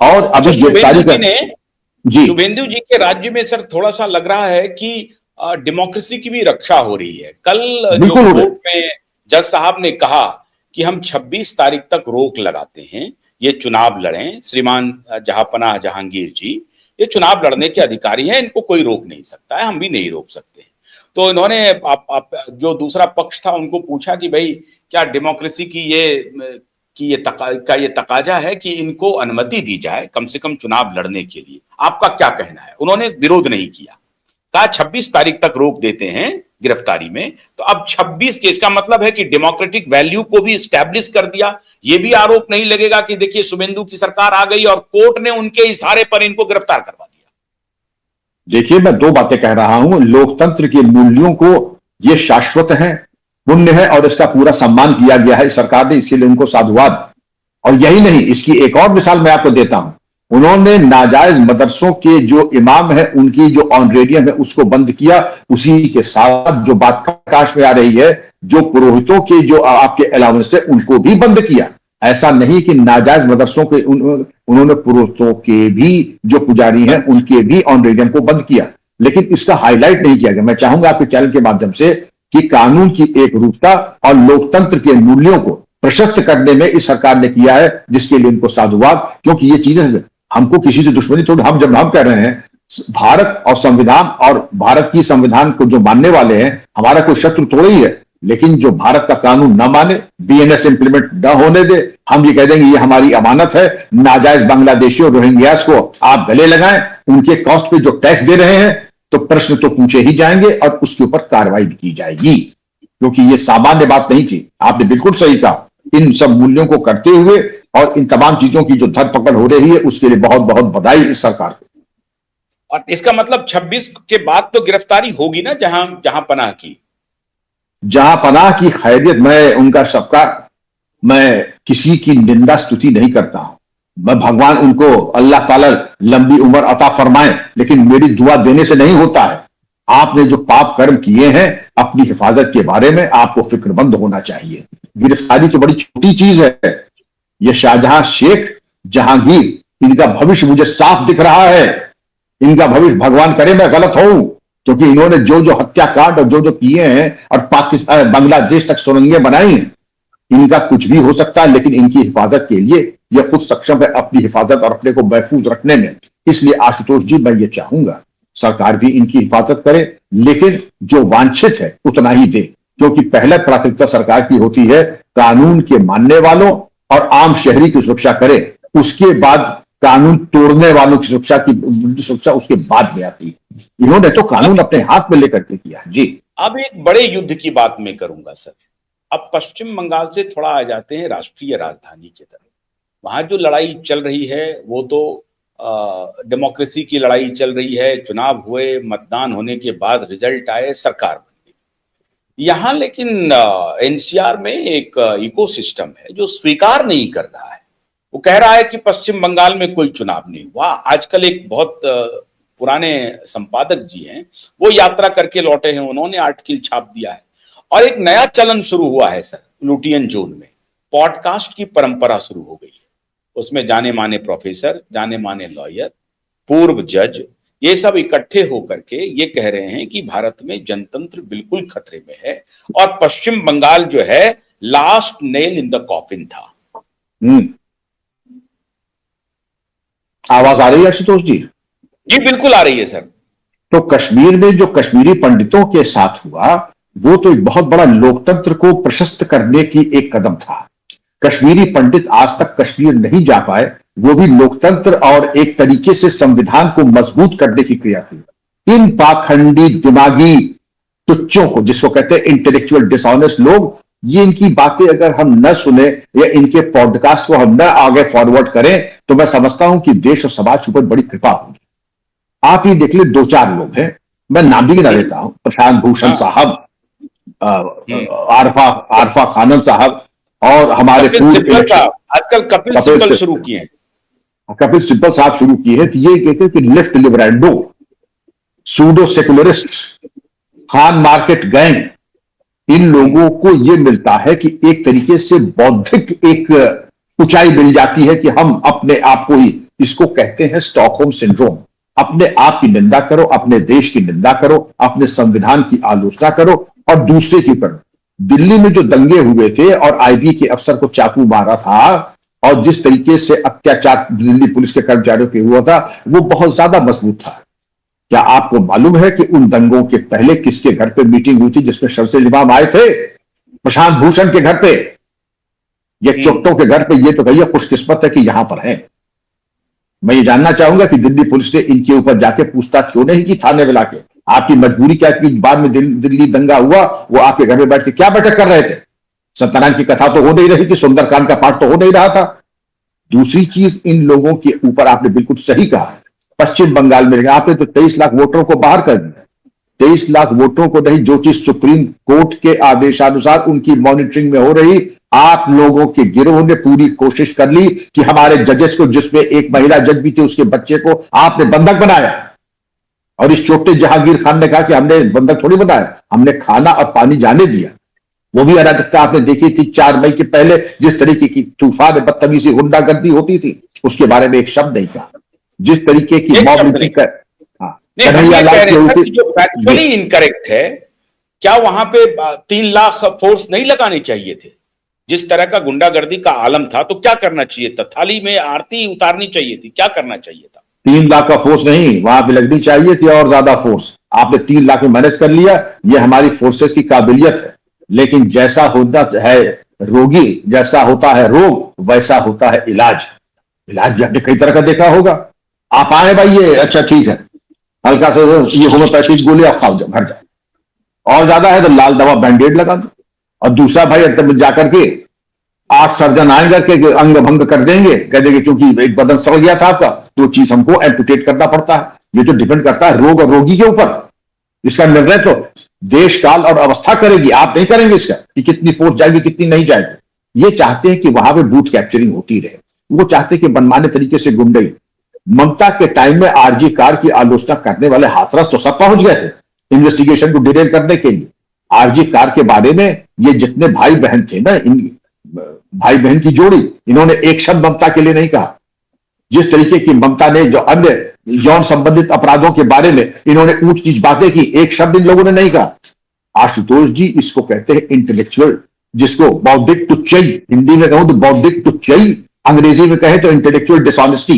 और अभी गिरफ्तारी कर जी शुभेंदु जी के राज्य में सर थोड़ा सा लग रहा है कि डेमोक्रेसी की भी रक्षा हो रही है। कल जो कोर्ट में जज साहब ने कहा कि हम 26 तारीख तक रोक लगाते हैं, ये चुनाव लड़ें, श्रीमान जहांपनाह जहांगीर जी ये चुनाव लड़ने के अधिकारी हैं, इनको कोई रोक नहीं सकता है, हम भी नहीं रोक सकते। तो इन्होंने जो दूसरा पक्ष था उनको पूछा कि भाई क्या डेमोक्रेसी की ये तकाजा है कि इनको अनुमति दी जाए कम से कम चुनाव लड़ने के लिए, आपका क्या कहना है? उन्होंने विरोध नहीं किया, कहा 26 तारीख तक रोक देते हैं गिरफ्तारी में। तो अब 26 के इसका मतलब है कि डेमोक्रेटिक वैल्यू को भी स्टैब्लिश कर दिया। ये भी आरोप नहीं लगेगा कि देखिए शुभेंदु की सरकार आ गई और कोर्ट ने उनके इशारे पर इनको गिरफ्तार करवा दिया। देखिए मैं दो बातें कह रहा हूं, लोकतंत्र के मूल्यों को ये शाश्वत है, पुण्य है और इसका पूरा सम्मान किया गया है सरकार ने, इसके लिए उनको साधुवाद। और यही नहीं, इसकी एक और मिसाल मैं आपको देता हूं, उन्होंने नाजायज मदरसों के जो इमाम है उनकी जो ऑनरेडियम है उसको बंद किया। उसी के साथ जो बात प्रकाश में आ रही है, जो पुरोहितों के जो आपके अलाउंस है उनको भी बंद किया। ऐसा नहीं कि नाजायज मदरसों के उन्होंने पुरोहितों के भी जो पुजारी हैं उनके भी ऑनरेडियम को बंद किया, लेकिन इसका हाईलाइट नहीं किया गया। मैं चाहूंगा आपके चैनल के माध्यम से कि कानून की एक रूपता और लोकतंत्र के मूल्यों को प्रशस्त करने में इस सरकार ने किया है, जिसके लिए इनको साधुवाद। क्योंकि ये चीजें हमको किसी से दुश्मनी थोड़ी, हम कह रहे हैं भारत और संविधान और भारत की संविधान को जो मानने वाले हैं, हमारा कोई शत्रु थोड़ा ही है, लेकिन जो भारत का कानून न माने, बीएनएस इंप्लीमेंट न होने दे, हम ये कह देंगे ये हमारी अमानत है, नाजायज बांग्लादेशियों रोहिंग्यास को आप गले लगाएं, उनके कॉस्ट पे जो टैक्स दे रहे हैं, तो प्रश्न तो पूछे ही जाएंगे और उसके ऊपर कार्रवाई भी की जाएगी, क्योंकि ये सामान्य बात नहीं थी। आपने बिल्कुल सही कहा, इन सब मूल्यों को करते हुए और इन तमाम चीजों की जो धरपकड़ हो रही है उसके लिए बहुत बहुत बधाई इस सरकार को। और इसका मतलब 26 के बाद तो गिरफ्तारी होगी ना जहांपनाह की? जहांपनाह की खैरियत, मैं उनका सबका, मैं किसी की निंदा स्तुति नहीं करता हूं, मैं भगवान उनको अल्लाह ताला लंबी उम्र अता फरमाए, लेकिन मेरी दुआ देने से नहीं होता है। आपने जो पाप कर्म किए हैं, अपनी हिफाजत के बारे में आपको फिक्रमंद होना चाहिए। गिरफ्तारी तो बड़ी छोटी चीज है। ये शाहजहां शेख, जहांगीर, इनका भविष्य मुझे साफ दिख रहा है। इनका भविष्य, भगवान करे मैं गलत हूं, क्योंकि इन्होंने जो जो हत्याकांड और जो जो किए हैं और पाकिस्तान बांग्लादेश तक सुरंगें बनाई हैं, इनका कुछ भी हो सकता है, लेकिन इनकी हिफाजत के लिए यह खुद सक्षम है अपनी हिफाजत और अपने को महफूज रखने में। इसलिए आशुतोष जी, मैं ये चाहूंगा सरकार भी इनकी हिफाजत करे, लेकिन जो वांछित है उतना ही दे, क्योंकि पहले प्राथमिकता सरकार की होती है कानून के मानने वालों और आम शहरी की सुरक्षा करे, उसके बाद कानून तोड़ने वालों की सुरक्षा उसके बाद में आती है। इन्होंने तो कानून अपने हाथ में लेकर के किया जी। अब एक बड़े युद्ध की बात मैं करूंगा सर। अब पश्चिम बंगाल से थोड़ा आ जाते हैं राष्ट्रीय राजधानी की तरफ। वहां जो लड़ाई चल रही है वो तो डेमोक्रेसी की लड़ाई चल रही है। चुनाव हुए, मतदान होने के बाद रिजल्ट आए, सरकार बन गई। यहाँ लेकिन एनसीआर में एक इकोसिस्टम है जो स्वीकार नहीं कर रहा है। वो कह रहा है कि पश्चिम बंगाल में कोई चुनाव नहीं हुआ। आजकल एक बहुत पुराने संपादक जी हैं, वो यात्रा करके लौटे हैं, उन्होंने आर्टिकल छाप दिया है। और एक नया चलन शुरू हुआ है सर, लुटियन जोन में पॉडकास्ट की परंपरा शुरू हो गई है। उसमें जाने माने प्रोफेसर, जाने माने लॉयर, पूर्व जज, ये सब इकट्ठे होकर के ये कह रहे हैं कि भारत में जनतंत्र बिल्कुल खतरे में है और पश्चिम बंगाल जो है last nail in the coffin था। आवाज आ रही है आशुतोष जी? जी बिल्कुल आ रही है सर। तो कश्मीर में जो कश्मीरी पंडितों के साथ हुआ, वो तो एक बहुत बड़ा लोकतंत्र को प्रशस्त करने की एक कदम था। कश्मीरी पंडित आज तक कश्मीर नहीं जा पाए, वो भी लोकतंत्र और एक तरीके से संविधान को मजबूत करने की क्रिया थी। इन पाखंडी दिमागी तुच्चों को, जिसको कहते हैं इंटेलेक्चुअल डिसऑनेस्ट लोग, ये इनकी बातें अगर हम न सुने या इनके पॉडकास्ट को हम न आगे फॉरवर्ड करें, तो मैं समझता हूं कि देश और समाज के ऊपर बड़ी कृपा होगी। आप ही देख ले, 2-4 लोग हैं, मैं नाम भी गिना लेता हूं, प्रशांत भूषण साहब, आरफा खानम साहब, और हमारे आजकल कपिल सिब्बल शुरू किए हैं। कपिल सिब्बल साहब शुरू किए हैं। तो ये कहते हैं कि लेफ्ट लिबरेंडो, pseudo secularist, Khan Market gang, इन लोगों को ये मिलता है कि एक तरीके से बौद्धिक एक ऊंचाई मिल जाती है कि हम अपने आप को ही इसको कहते हैं स्टॉकहोम सिंड्रोम। अपने आप की निंदा करो, अपने देश की निंदा करो, अपने संविधान की आलोचना करो और दूसरे की करो। दिल्ली में जो दंगे हुए थे और आईबी के अफसर को चाकू मारा था और जिस तरीके से अत्याचार दिल्ली पुलिस के कर्मचारियों पे हुआ था, वो बहुत ज्यादा मजबूत था। क्या आपको मालूम है कि उन दंगों के पहले किसके घर पे मीटिंग हुई थी जिसमें शमशेर इमाम आए थे? प्रशांत भूषण के घर पे, ये चुट्टों के घर पे। ये तो भैया खुशकिस्मत है कि यहां पर है। मैं ये जानना चाहूंगा कि दिल्ली पुलिस ने इनके ऊपर जाके पूछताछ क्यों नहीं की थाने में लाके? आपकी मजबूरी क्या थी? बाद में दिल्ली दंगा हुआ, वो आपके घर में बैठ के क्या बैठक कर रहे थे? सत्यनारायण की कथा तो हो नहीं रही थी, सुंदरकांड का पाठ तो हो नहीं रहा था। दूसरी चीज, इन लोगों के ऊपर आपने बिल्कुल सही कहा, पश्चिम बंगाल में आपने तो 23 लाख वोटरों को बाहर कर दिया। 23 लाख वोटरों को नहीं, जो चीज सुप्रीम कोर्ट के आदेशानुसार उनकी मॉनिटरिंग में हो रही, आप लोगों के गिरोह ने पूरी कोशिश कर ली कि हमारे जजेस को, जिसमें एक महिला जज भी थी, उसके बच्चे को आपने बंधक बनाया। और इस छोटे जहांगीर खान ने कहा कि हमने बंधक थोड़ी बनाया, हमने खाना और पानी जाने दिया। वो भी अराजकता आपने देखी थी 4 मई के पहले, जिस तरीके की तूफान बदतमीजी गुंडागर्दी होती थी, उसके बारे में एक शब्द नहीं कहा। जिस तरीके की मॉब लिंचिंग कर, जो फैक्चुअली इनकरेक्ट है, क्या वहां पे 3 लाख फोर्स नहीं लगाने चाहिए थे? जिस तरह का गुंडागर्दी का आलम था, तो क्या करना चाहिए था? थाली में आरती उतारनी चाहिए थी, क्या करना चाहिए था? 3 लाख का फोर्स नहीं, वहां पे लगनी चाहिए थी और ज्यादा फोर्स। आपने 3 लाख में मैनेज कर लिया, ये हमारी फोर्सेस की काबिलियत है। लेकिन जैसा होता है रोगी, जैसा होता है रोग, वैसा होता है इलाज। इलाज भी आपने कई तरह का देखा होगा। आप आए भाई, ये अच्छा ठीक है, हल्का से ये होम्योपैथिक गोली आप खाओ, घर जाओ। और ज्यादा है तो लाल दवा बैंडेड लगा दो। और दूसरा भाई अंत में जाकर के 8 सर्जन आएंगे के अंग भंग कर देंगे, कह देंगे क्योंकि एक बदन सड़ गया था आपका, तो चीज हमको एम्पुटेट करना पड़ता है। ये तो डिपेंड करता है रोग और रोगी के ऊपर। इसका निर्णय तो देश काल और अवस्था करेगी, आप नहीं करेंगे इसका कि कितनी फोर्स जाएगी कितनी नहीं जाएगी। ये चाहते हैं कि वहां पे बूथ कैप्चरिंग होती रहे, वो चाहते हैं कि मनमाने तरीके से गुंडे। ममता के टाइम में आरजी कार की आलोचना करने वाले हाथरस तो सब पहुंच गए थे इन्वेस्टिगेशन को डिटेल करने के लिए। आरजी कार के बारे में ये जितने भाई बहन थे ना, इन भाई बहन की जोड़ी, इन्होंने एक शब्द ममता के लिए नहीं कहा। जिस तरीके की ममता ने जो अन्य यौन संबंधित अपराधों के बारे में इन्होंने ऊंच नीच बातें की, एक शब्द इन लोगों ने नहीं कहा। आशुतोष जी, इसको कहते हैं इंटेलेक्चुअल, जिसको बौद्धिक टुच्चाई, हिंदी में कहूं तो बौद्धिक टुच्चाई, अंग्रेजी में कहें तो इंटेलेक्चुअल डिसऑनेस्टी।